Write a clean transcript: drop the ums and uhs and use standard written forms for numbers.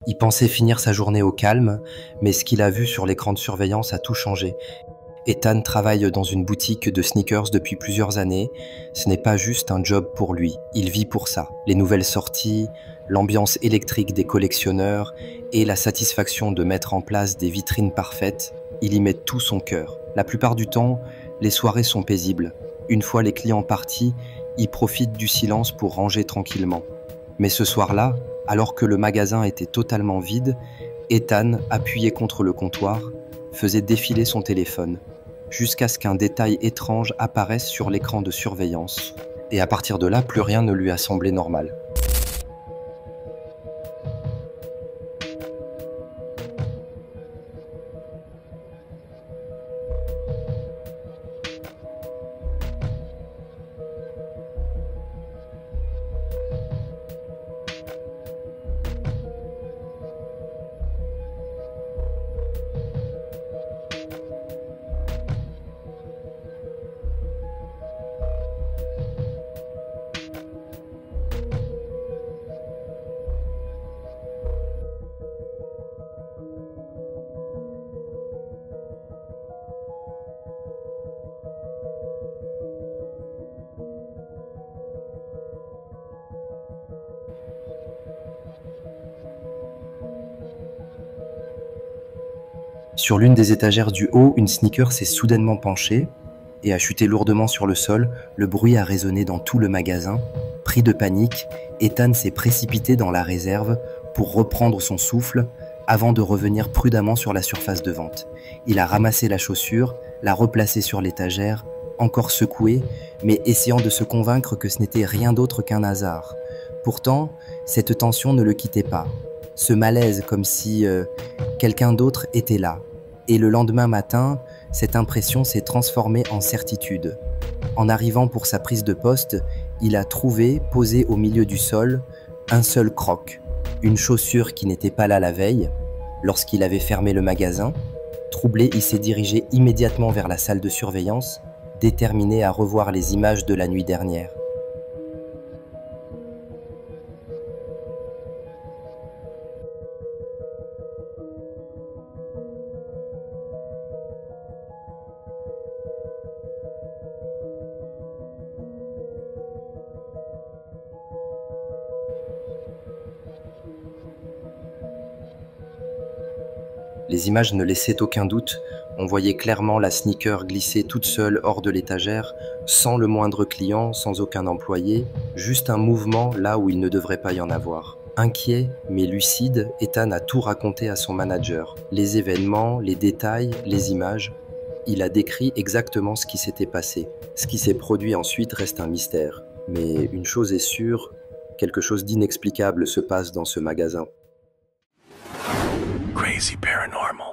Il pensait finir sa journée au calme, mais ce qu'il a vu sur l'écran de surveillance a tout changé. Ethan travaille dans une boutique de sneakers depuis plusieurs années. Ce n'est pas juste un job pour lui, il vit pour ça. Les nouvelles sorties, l'ambiance électrique des collectionneurs et la satisfaction de mettre en place des vitrines parfaites, il y met tout son cœur. La plupart du temps, les soirées sont paisibles. Une fois les clients partis, il profite du silence pour ranger tranquillement. Mais ce soir-là, alors que le magasin était totalement vide, Ethan, appuyé contre le comptoir, faisait défiler son téléphone, jusqu'à ce qu'un détail étrange apparaisse sur l'écran de surveillance. Et à partir de là, plus rien ne lui a semblé normal. Sur l'une des étagères du haut, une sneaker s'est soudainement penchée et a chuté lourdement sur le sol. Le bruit a résonné dans tout le magasin. Pris de panique, Ethan s'est précipité dans la réserve pour reprendre son souffle avant de revenir prudemment sur la surface de vente. Il a ramassé la chaussure, l'a replacée sur l'étagère, encore secouée, mais essayant de se convaincre que ce n'était rien d'autre qu'un hasard. Pourtant, cette tension ne le quittait pas. Ce malaise comme si quelqu'un d'autre était là. Et le lendemain matin, cette impression s'est transformée en certitude. En arrivant pour sa prise de poste, il a trouvé, posé au milieu du sol, un seul croc. Une chaussure qui n'était pas là la veille. Lorsqu'il avait fermé le magasin, troublé, il s'est dirigé immédiatement vers la salle de surveillance, déterminé à revoir les images de la nuit dernière. Les images ne laissaient aucun doute, on voyait clairement la sneaker glisser toute seule hors de l'étagère, sans le moindre client, sans aucun employé, juste un mouvement là où il ne devrait pas y en avoir. Inquiet, mais lucide, Ethan a tout raconté à son manager. Les événements, les détails, les images. Il a décrit exactement ce qui s'était passé. Ce qui s'est produit ensuite reste un mystère. Mais une chose est sûre, quelque chose d'inexplicable se passe dans ce magasin. Crazy paranormal.